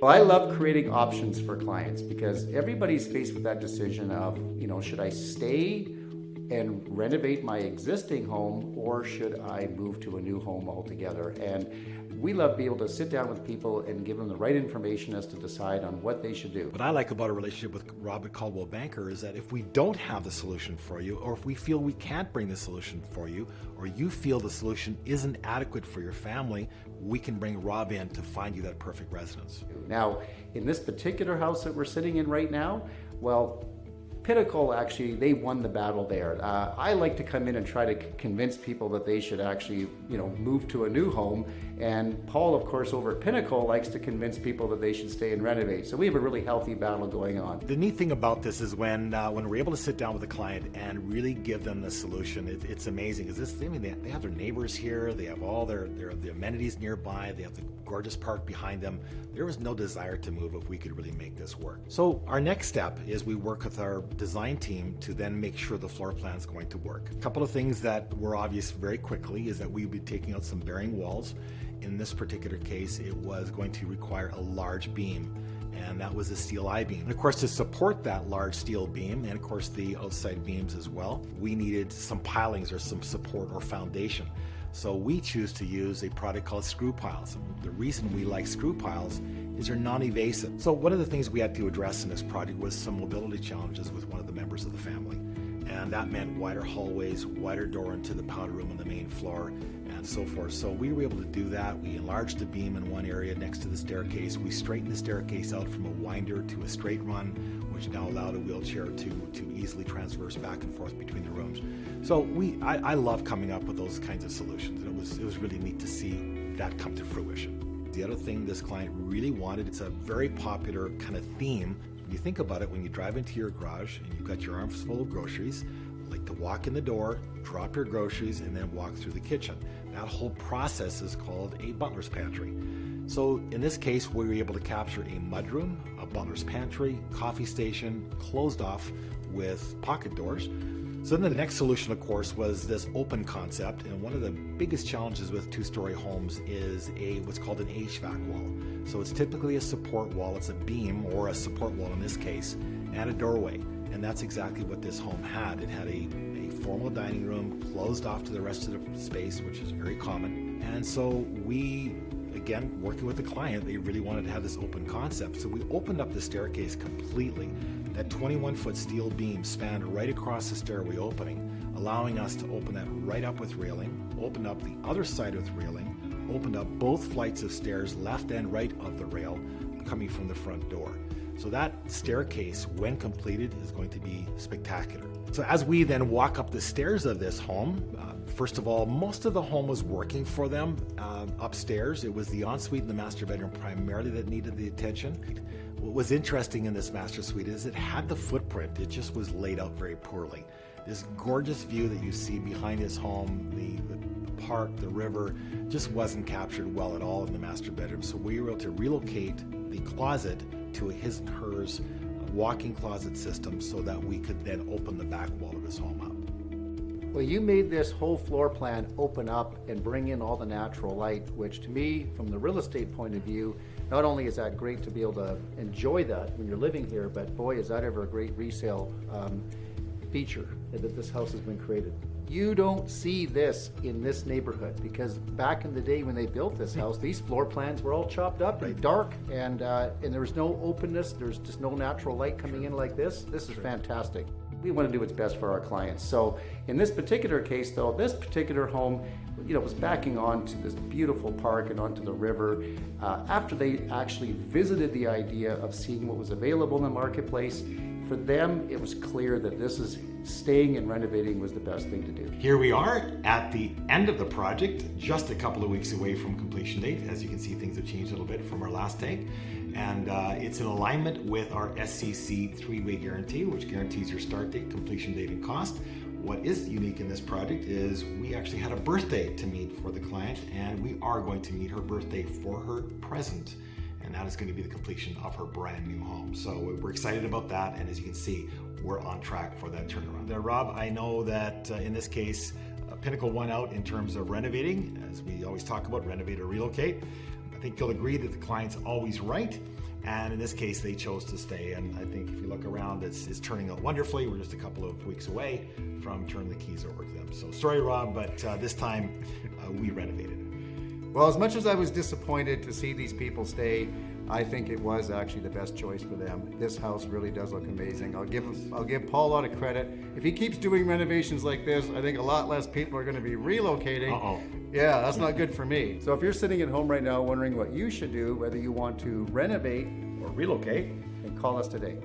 Well, I love creating options for clients because everybody's faced with that decision of, should I stay and renovate my existing home or should I move to a new home altogether? And we love being able to sit down with people and give them the right information as to decide on what they should do. What I like about a relationship with Robert Caldwell Banker is that if we don't have the solution for you, or if we feel we can't bring the solution for you, or you feel the solution isn't adequate for your family, we can bring Rob in to find you that perfect residence. Now, in this particular house that we're sitting in right now, well, Pinnacle, actually, they won the battle there. I like to come in and try to convince people that they should actually, move to a new home. And Paul, of course, over at Pinnacle likes to convince people that they should stay and renovate. So we have a really healthy battle going on. The neat thing about this is when we're able to sit down with a client and really give them the solution, it's amazing. They have their neighbors here, they have all the amenities nearby, they have the gorgeous park behind them. There was no desire to move if we could really make this work. So our next step is we work with our design team to then make sure the floor plan is going to work. A couple of things that were obvious very quickly is that we'd be taking out some bearing walls. In this particular case, it was going to require a large beam, and that was a steel I-beam. And of course, to support that large steel beam, and of course the outside beams as well, we needed some pilings or some support or foundation. So we choose to use a product called screw piles. And the reason we like screw piles is they're non-evasive. So one of the things we had to address in this project was some mobility challenges with one of the members of the family. And that meant wider hallways, wider door into the powder room on the main floor, and so forth. So we were able to do that. We enlarged the beam in one area next to the staircase. We straightened the staircase out from a winder to a straight run, which now allowed a wheelchair to easily transverse back and forth between the rooms. So I love coming up with those kinds of solutions. It was really neat to see that come to fruition. The other thing this client really wanted, it's a very popular kind of theme. When you think about it, when you drive into your garage and you've got your arms full of groceries, like to walk in the door, drop your groceries, and then walk through the kitchen. That whole process is called a butler's pantry. So in this case, we were able to capture a mudroom, a butler's pantry, coffee station, closed off with pocket doors. So then the next solution, of course, was this open concept. And one of the biggest challenges with two-story homes is what's called an HVAC wall. So it's typically a support wall. It's a beam, or a support wall in this case, and a doorway. And that's exactly what this home had. It had a formal dining room closed off to the rest of the space, which is very common. And so we, again, working with the client, they really wanted to have this open concept. So we opened up the staircase completely. That 21-foot steel beam spanned right across the stairway opening, allowing us to open that right up with railing, open up the other side with railing, opened up both flights of stairs, left and right of the rail, coming from the front door. So that staircase, when completed, is going to be spectacular. So as we then walk up the stairs of this home, first of all, most of the home was working for them upstairs. It was the ensuite and the master bedroom primarily that needed the attention. What was interesting in this master suite is it had the footprint. It just was laid out very poorly. This gorgeous view that you see behind this home, the park, the river, just wasn't captured well at all in the master bedroom. So we were able to relocate the closet to a his and hers walk-in closet system so that we could then open the back wall of this home up. Well, you made this whole floor plan open up and bring in all the natural light, which to me, from the real estate point of view, not only is that great to be able to enjoy that when you're living here, but boy, is that ever a great resale feature that this house has been created. You don't see this in this neighborhood because back in the day when they built this house, these floor plans were all chopped up and dark, and there was no openness. There's just no natural light coming in like this. This is fantastic. We want to do what's best for our clients. So in this particular case, though, this particular home, was backing onto this beautiful park and onto the river. After they actually visited the idea of seeing what was available in the marketplace, for them, it was clear that staying and renovating was the best thing to do. Here we are at the end of the project, just a couple of weeks away from completion date. As you can see, things have changed a little bit from our last take. And it's in alignment with our SCC 3-way guarantee, which guarantees your start date, completion date, and cost. What is unique in this project is we actually had a birthday to meet for the client, and we are going to meet her birthday for her present. And that is going to be the completion of her brand new home. So we're excited about that. And as you can see, we're on track for that turnaround. Rob, I know that in this case, Pinnacle won out in terms of renovating. As we always talk about, renovate or relocate. I think you'll agree that the client's always right. And in this case, they chose to stay. And I think if you look around, it's turning out wonderfully. We're just a couple of weeks away from turning the keys over to them. So sorry, Rob, but this time we renovated. Well, as much as I was disappointed to see these people stay, I think it was actually the best choice for them. This house really does look amazing. I'll give Paul a lot of credit. If he keeps doing renovations like this, I think a lot less people are going to be relocating. Uh-oh. Yeah, that's not good for me. So if you're sitting at home right now wondering what you should do, whether you want to renovate or relocate, then call us today.